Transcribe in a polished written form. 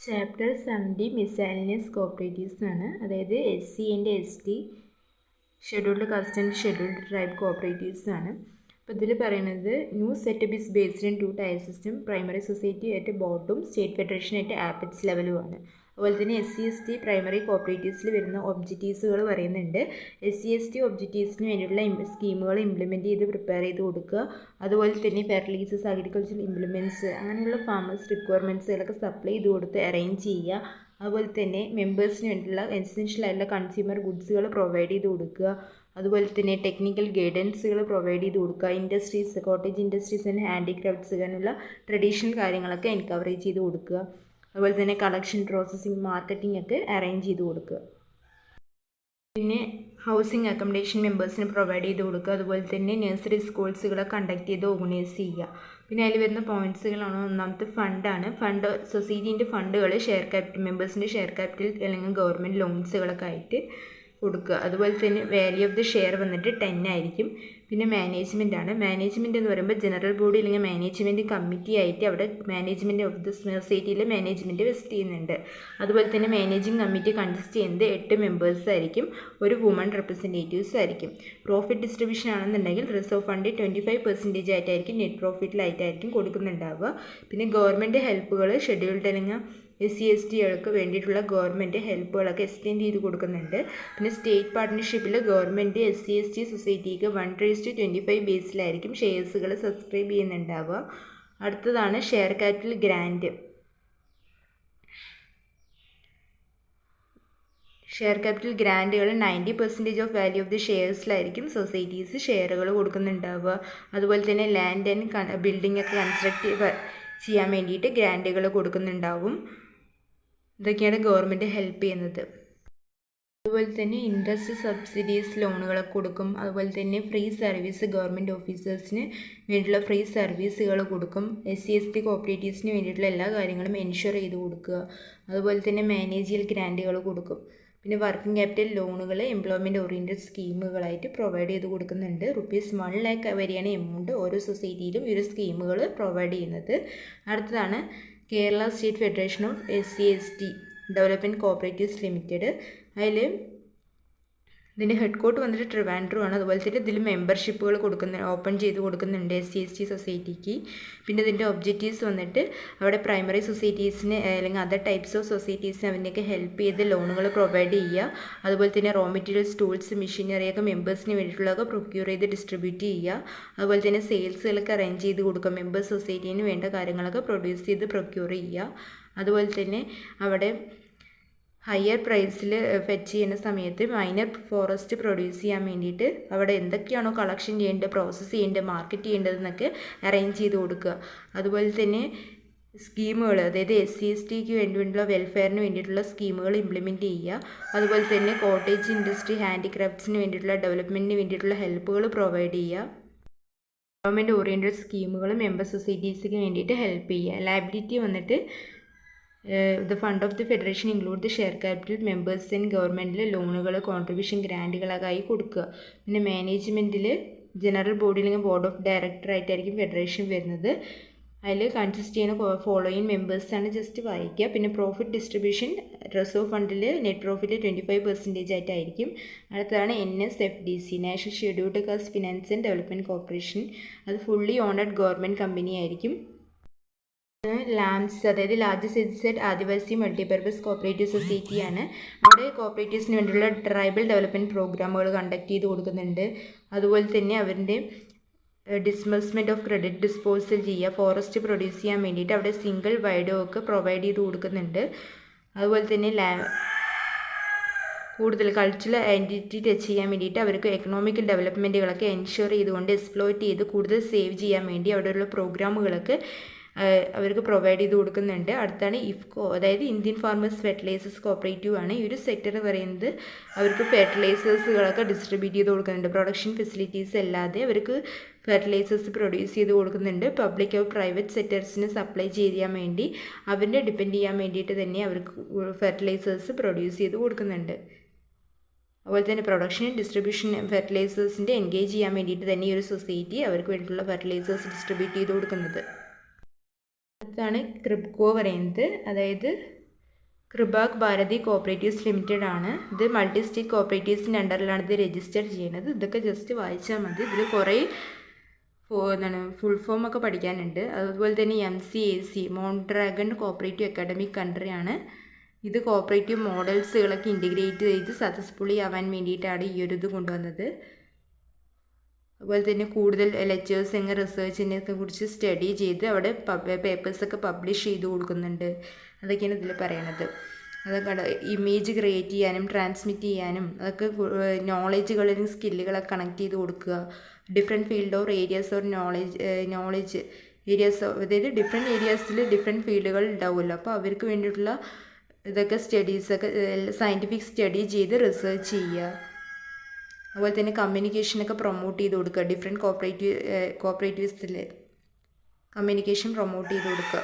Chapter 70 മിസൈലിനിയസ് cooperatives ആണ്. അതായത് SC and ST scheduled caste and scheduled tribe cooperatives ആണ്. അപ്പോൾ ഇതിൽ പറയുന്നത് new setup is based in 2 tyre system, primary society at ബോട്ടും സ്റ്റേറ്റ് ഫെഡറേഷൻ അറ്റ് ആപെക്സ് ലെവലുമാണ്. അതുപോലെ തന്നെ SC ST പ്രൈമറി കോപ്പറേറ്റീവ്സിൽ വരുന്ന ഒബ്ജക്റ്റീവ്സുകൾ പറയുന്നുണ്ട്. SC ST ഒബ്ജക്റ്റീവ്സിന് വേണ്ടിയിട്ടുള്ള സ്കീമുകൾ ഇംപ്ലിമെൻറ്റ് ചെയ്ത് പ്രിപ്പയർ ചെയ്ത് കൊടുക്കുക. അതുപോലെ തന്നെ ഫെർട്ടിലൈസേഴ്സ്, അഗ്രികൾച്ചറൽ ഇംപ്ലിമെൻറ്റ്സ്, അങ്ങനെയുള്ള ഫാമേഴ്സ് റിക്വയർമെൻറ്റ്സുകളൊക്കെ സപ്ലൈ ചെയ്ത് കൊടുത്ത് അറേഞ്ച് ചെയ്യുക. അതുപോലെ തന്നെ മെമ്പേഴ്സിന് വേണ്ടിയിട്ടുള്ള എസെൻഷ്യൽ ആയിട്ടുള്ള കൺസ്യൂമർ ഗുഡ്സുകൾ പ്രൊവൈഡ് ചെയ്ത് കൊടുക്കുക. അതുപോലെ തന്നെ ടെക്നിക്കൽ ഗൈഡൻസുകൾ പ്രൊവൈഡ് ചെയ്ത് കൊടുക്കുക. Industries, cottage industries and handicrafts അങ്ങനെയുള്ള ട്രഡീഷണൽ കാര്യങ്ങളൊക്കെ എൻകറേജ് ചെയ്ത് കൊടുക്കുക. അതുപോലെ തന്നെ കളക്ഷൻ, പ്രോസസ്സിങ്, മാർക്കറ്റിംഗ് ഒക്കെ അറേഞ്ച് ചെയ്ത് കൊടുക്കുക. പിന്നെ ഹൗസിംഗ് അക്കോമഡേഷൻ മെമ്പേഴ്സിന് പ്രൊവൈഡ് ചെയ്ത് കൊടുക്കുക. അതുപോലെ തന്നെ നഴ്സറി സ്കൂൾസുകളെ കണ്ടക്ട് ചെയ്ത് ഓർഗനൈസ് ചെയ്യുക. പിന്നെ അതിൽ വരുന്ന പോയിൻറ്റ്സുകളാണ്. ഒന്നാമത്തെ ഫണ്ടാണ്. ഫണ്ട് സൊസൈറ്റീൻ്റെ ഫണ്ടുകൾ ഷെയർ ക്യാപിറ്റൽ, മെമ്പേഴ്സിൻ്റെ ഷെയർ ക്യാപിറ്റൽ അല്ലെങ്കിൽ ഗവൺമെൻറ് ലോൺസുകളൊക്കെ ആയിട്ട് കൊടുക്കുക. അതുപോലെ തന്നെ വാല്യൂ ഓഫ് ദി ഷെയർ വന്നിട്ട് 10 ആയിരിക്കും. പിന്നെ മാനേജ്മെൻ്റ് ആണ്. മാനേജ്മെൻറ്റ് എന്ന് പറയുമ്പോൾ ജനറൽ ബോഡി അല്ലെങ്കിൽ മാനേജ്മെൻറ്റ് കമ്മിറ്റി ആയിട്ട് അവിടെ മാനേജ്മെൻറ്റ് ഓഫ് ദി സൊസൈറ്റിയിൽ മാനേജ്മെൻറ്റ് വെസ്റ്റ് ചെയ്യുന്നുണ്ട്. അതുപോലെ തന്നെ മാനേജിങ് കമ്മിറ്റി കൺസിസ്റ്റ് ചെയ്യുന്നത് 8 മെമ്പേഴ്സ് ആയിരിക്കും, ഒരു വുമൺ റെപ്രസെൻറ്റേറ്റീവ്സ് ആയിരിക്കും. പ്രോഫിറ്റ് ഡിസ്ട്രിബ്യൂഷൻ ആണെന്നുണ്ടെങ്കിൽ റിസർവ് ഫണ്ട് 25% ആയിട്ടായിരിക്കും, നെറ്റ് പ്രോഫിറ്റിലായിട്ടായിരിക്കും കൊടുക്കുന്നുണ്ടാവുക. പിന്നെ ഗവൺമെൻറ് ഹെൽപ്പുകൾ ഷെഡ്യൂൾഡ് അല്ലെങ്കിൽ SC STകൾക്ക് വേണ്ടിയിട്ടുള്ള ഗവൺമെൻറ് ഹെൽപ്പുകളൊക്കെ എക്സ്റ്റെൻഡ് ചെയ്ത് കൊടുക്കുന്നുണ്ട്. പിന്നെ സ്റ്റേറ്റ് പാർട്ട്ണർഷിപ്പിൽ ഗവൺമെൻറ് SC ST സൊസൈറ്റിക്ക് 1:25 ബേസിലായിരിക്കും ഷെയർസുകൾ സബ്സ്ക്രൈബ് ചെയ്യുന്നുണ്ടാവുക. അടുത്തതാണ് share capital grant. Share capital ഗ്രാൻറ്റുകൾ 90% ഓഫ് വാല്യൂ ഓഫ് ദി ഷെയർസിലായിരിക്കും സൊസൈറ്റീസ് ഷെയറുകൾ കൊടുക്കുന്നുണ്ടാവുക. അതുപോലെ തന്നെ ലാൻഡ് ആൻഡ് ബിൽഡിംഗ് ഒക്കെ കൺസ്ട്രക്ട് ചെയ്യാൻ വേണ്ടിയിട്ട് ഗ്രാൻറ്റുകൾ കൊടുക്കുന്നുണ്ടാവും. ഇതൊക്കെയാണ് ഗവൺമെൻറ് ഹെൽപ്പ് ചെയ്യുന്നത്. അതുപോലെ തന്നെ ഇൻട്രസ്റ്റ് സബ്സിഡീസ് ലോണുകളൊക്കെ കൊടുക്കും. അതുപോലെ തന്നെ ഫ്രീ സർവീസ് ഗവൺമെൻറ് ഓഫീസേഴ്സിന് വേണ്ടിയിട്ടുള്ള ഫ്രീ സർവീസുകൾ കൊടുക്കും. SC ST കോപ്പറേറ്റീവ്സിന് വേണ്ടിയിട്ടുള്ള എല്ലാ കാര്യങ്ങളും എൻഷുർ ചെയ്ത് കൊടുക്കുക. അതുപോലെ തന്നെ മാനേജിയൽ ഗ്രാൻറ്റുകൾ കൊടുക്കും. പിന്നെ വർക്കിംഗ് ക്യാപിറ്റൽ ലോണുകൾ എംപ്ലോയ്മെൻറ്റ് ഓറിയൻറ്റഡ് സ്കീമുകളായിട്ട് പ്രൊവൈഡ് ചെയ്ത് കൊടുക്കുന്നുണ്ട്. ₹1 lakh വരെയാണ് എമൗണ്ട് ഓരോ സൊസൈറ്റിയിലും ഈ ഒരു സ്കീമുകൾ പ്രൊവൈഡ് ചെയ്യുന്നത്. അടുത്തതാണ് Kerala state federation of SC ST development cooperatives limited. അതിൽ ഇതിൻ്റെ ഹെഡ് ക്വാർട്ടർ വന്നിട്ട് ട്രിവാൻഡ്രം ആണ്. അതുപോലെ തന്നെ ഇതിൽ മെമ്പർഷിപ്പുകൾ ഓപ്പൺ ചെയ്ത് കൊടുക്കുന്നുണ്ട് SC ST സൊസൈറ്റിക്ക്. പിന്നെ ഇതിൻ്റെ ഒബ്ജക്റ്റീവ്സ് വന്നിട്ട് അവിടെ പ്രൈമറി സൊസൈറ്റീസിന് അല്ലെങ്കിൽ അതർ ടൈപ്സ് ഓഫ് സൊസൈറ്റീസിന് അതിനൊക്കെ ഹെൽപ്പ് ചെയ്ത് ലോണുകൾ പ്രൊവൈഡ് ചെയ്യുക. അതുപോലെ തന്നെ റോ മെറ്റീരിയൽസ്, ടൂൾസ്, മെഷീനറിയൊക്കെ മെമ്പേഴ്സിന് വേണ്ടിയിട്ടുള്ളതൊക്കെ പ്രൊക്യൂർ ചെയ്ത് ഡിസ്ട്രിബ്യൂട്ട് ചെയ്യുക. അതുപോലെ തന്നെ സെയിൽസുകളൊക്കെ അറേഞ്ച് ചെയ്ത് കൊടുക്കുക. മെമ്പേഴ്സ് സൊസൈറ്റീന് വേണ്ട കാര്യങ്ങളൊക്കെ പ്രൊഡ്യൂസ് ചെയ്ത് പ്രൊക്യൂർ ചെയ്യുക. അതുപോലെ തന്നെ അവിടെ ഹയർ പ്രൈസിൽ ഫെച്ച് ചെയ്യുന്ന സമയത്ത് മൈനർ ഫോറസ്റ്റ് പ്രൊഡ്യൂസ് ചെയ്യാൻ വേണ്ടിയിട്ട് അവിടെ എന്തൊക്കെയാണോ കളക്ഷൻ ചെയ്യേണ്ടത്, പ്രോസസ്സ് ചെയ്യേണ്ടത്, മാർക്കറ്റ് ചെയ്യേണ്ടതെന്നൊക്കെ അറേഞ്ച് ചെയ്ത് കൊടുക്കുക. അതുപോലെ തന്നെ സ്കീമുകൾ, അതായത് SC STക്ക് വേണ്ടിയിട്ടുള്ള വെൽഫെയറിന് വേണ്ടിയിട്ടുള്ള സ്കീമുകൾ ഇംപ്ലിമെൻറ്റ് ചെയ്യുക. അതുപോലെ തന്നെ കോട്ടേജ് ഇൻഡസ്ട്രി, ഹാൻഡിക്രാഫ്റ്റ്സിന് വേണ്ടിയിട്ടുള്ള ഡെവലപ്മെൻറ്റിന് വേണ്ടിയിട്ടുള്ള ഹെൽപ്പുകൾ പ്രൊവൈഡ് ചെയ്യുക. ഗവൺമെൻറ് ഓറിയൻറ്റഡ് സ്കീമുകൾ മെമ്പർ സൊസൈറ്റീസിന് വേണ്ടിയിട്ട് ഹെൽപ്പ് ചെയ്യുക. ലയബിലിറ്റി വന്നിട്ട് the fund of the federation include the share capital members and ഗവൺമെൻറ്റിൽ ലോണുകൾ, കോൺട്രിബ്യൂഷൻ ഗ്രാൻറ്റുകളൊക്കെ ആയി കൊടുക്കുക. പിന്നെ മാനേജ്മെൻറ്റിൽ ജനറൽ ബോഡി അല്ലെങ്കിൽ ബോർഡ് ഓഫ് ഡയറക്ടർ ആയിട്ടായിരിക്കും ഫെഡറേഷൻ വരുന്നത്. അതിൽ കൺസിസ്റ്റ് ചെയ്യുന്ന ഫോളോയിങ് മെമ്പേഴ്സാണ് ജസ്റ്റ് വായിക്കുക. പിന്നെ പ്രോഫിറ്റ് ഡിസ്ട്രിബ്യൂഷൻ റിസർവ് ഫണ്ടിൽ നെറ്റ് പ്രോഫിറ്റ് 25% ആയിട്ടായിരിക്കും. അടുത്തതാണ് NSFDC national scheduled caste finance and development corporation. അത് ഫുള്ളി ഓണഡ് ഗവൺമെൻറ് കമ്പനി ആയിരിക്കും. ലാംസ്, അതായത് ലാർജസ്റ്റ് എജുസെഡ് ആദിവാസി മൾട്ടിപർപ്പസ് കോപ്പറേറ്റീവ് സൊസൈറ്റിയാണ്. അവിടെ കോപ്പറേറ്റീവ്സിന് വേണ്ടിയുള്ള ട്രൈബൽ ഡെവലപ്മെൻറ്റ് പ്രോഗ്രാമുകൾ കണ്ടക്ട് ചെയ്ത് കൊടുക്കുന്നുണ്ട്. അതുപോലെ തന്നെ അവരുടെ ഡിസ്ബഴ്സ്മെൻറ്റ് ഓഫ് ക്രെഡിറ്റ് ഡിസ്പോസൽ ചെയ്യുക, ഫോറസ്റ്റ് പ്രൊഡ്യൂസ് ചെയ്യാൻ വേണ്ടിയിട്ട് അവിടെ സിംഗിൾ വൈഡോ ഒക്കെ പ്രൊവൈഡ് ചെയ്ത് കൊടുക്കുന്നുണ്ട്. അതുപോലെ തന്നെ കൂടുതൽ കൾച്ചറൽ ഐഡൻറ്റിറ്റി ടച്ച് ചെയ്യാൻ വേണ്ടിയിട്ട് അവർക്ക് എക്കണോമിക്കൽ ഡെവലപ്മെൻറ്റുകളൊക്കെ എൻഷുർ ചെയ്തുകൊണ്ട് എക്സ്പ്ലോയിറ്റ് ചെയ്ത് കൂടുതൽ സേവ് ചെയ്യാൻ വേണ്ടി അവിടെയുള്ള പ്രോഗ്രാമുകളൊക്കെ അവർക്ക് പ്രൊവൈഡ് ചെയ്ത് കൊടുക്കുന്നുണ്ട്. അടുത്താണ് IFFCO, അതായത് ഇന്ത്യൻ ഫാർമേഴ്സ് ഫെർട്ടിലൈസേഴ്സ് കോപ്പറേറ്റീവ് ആണ്. ഈ ഒരു സെക്ടർ പറയുന്നത് അവർക്ക് ഫെർട്ടിലൈസേഴ്സുകളൊക്കെ ഡിസ്ട്രിബ്യൂട്ട് ചെയ്ത് കൊടുക്കുന്നുണ്ട്. പ്രൊഡക്ഷൻ ഫെസിലിറ്റീസ് അല്ലാതെ അവർക്ക് ഫെർട്ടിലൈസേഴ്സ് പ്രൊഡ്യൂസ് ചെയ്ത് കൊടുക്കുന്നുണ്ട്. പബ്ലിക് ഓർ പ്രൈവറ്റ് സെക്ടേഴ്സിന് സപ്ലൈ ചെയ്യാൻ വേണ്ടി അവരെ ഡിപ്പെൻഡ് ചെയ്യാൻ വേണ്ടിയിട്ട് തന്നെ അവർക്ക് ഫെർട്ടിലൈസേഴ്സ് പ്രൊഡ്യൂസ് ചെയ്ത് കൊടുക്കുന്നുണ്ട്. അതുപോലെ തന്നെ പ്രൊഡക്ഷൻ, ഡിസ്ട്രിബ്യൂഷൻ ഫെർട്ടിലൈസേഴ്സിൻ്റെ എൻഗേജ് ചെയ്യാൻ വേണ്ടിയിട്ട് തന്നെ ഈ ഒരു സൊസൈറ്റി അവർക്ക് വേണ്ടിയിട്ടുള്ള ഫെർട്ടിലൈസേഴ്സ് ഡിസ്ട്രിബ്യൂട്ട് ചെയ്ത് കൊടുക്കുന്നത്. അടുത്താണ് ക്രിബ്കോ പറയുന്നത്. അതായത് കൃപാക് ഭാരതി കോപ്പറേറ്റീവ്സ് ലിമിറ്റഡ് ആണ്. ഇത് മൾട്ടി സ്റ്റേറ്റ് കോപ്പറേറ്റീവ്സിൻ്റെ അണ്ടറിലാണ് ഇത് രജിസ്റ്റർ ചെയ്യുന്നത്. ഇതൊക്കെ ജസ്റ്റ് വായിച്ചാൽ മതി. ഇതിൽ കുറേ ഫുൾ ഫോം ഒക്കെ പഠിക്കാനുണ്ട്. അതുപോലെ തന്നെ MCAC മോൺട്രാഗൺ കോപ്പറേറ്റീവ് അക്കാഡമിക് കൺട്രിയാണ്. ഇത് കോപ്പറേറ്റീവ് മോഡൽസുകളൊക്കെ ഇൻറ്റിഗ്രേറ്റ് ചെയ്ത് സക്സസ്ഫുള്ളി ആവാൻ വേണ്ടിയിട്ടാണ് ഈ ഒരു ഇത് കൊണ്ടുവന്നത്. അതുപോലെ തന്നെ കൂടുതൽ ലെക്ചേഴ്സ് റിസർച്ചിനെയൊക്കെ കുറിച്ച് സ്റ്റഡി ചെയ്ത് അവിടെ പേപ്പേഴ്സൊക്കെ പബ്ലിഷ് ചെയ്ത് കൊടുക്കുന്നുണ്ട്. അതൊക്കെയാണ് ഇതിൽ പറയണത്. അതൊക്കെ ഇമേജ് ക്രിയേറ്റ് ചെയ്യാനും ട്രാൻസ്മിറ്റ് ചെയ്യാനും അതൊക്കെ നോളേജുകളും സ്കില്ലുകളൊക്കെ കണക്ട് ചെയ്ത് കൊടുക്കുക. Different field or areas or knowledge areas, അതായത് ഡിഫറെൻറ്റ് ഏരിയാസിൽ ഡിഫറെൻറ്റ് ഫീൽഡുകൾ ഉണ്ടാവുമല്ലോ. അപ്പോൾ അവർക്ക് വേണ്ടിയിട്ടുള്ള ഇതൊക്കെ സ്റ്റഡീസൊക്കെ സയൻറ്റിഫിക് സ്റ്റഡി ചെയ്ത് റിസർച്ച് ചെയ്യുക. അതുപോലെ തന്നെ കമ്മ്യൂണിക്കേഷനൊക്കെ പ്രൊമോട്ട് ചെയ്ത് കൊടുക്കുക. ഡിഫറെൻറ്റ് കോപ്പറേറ്റീവ്സിൽ കമ്മ്യൂണിക്കേഷൻ പ്രൊമോട്ട് ചെയ്ത് കൊടുക്കുക.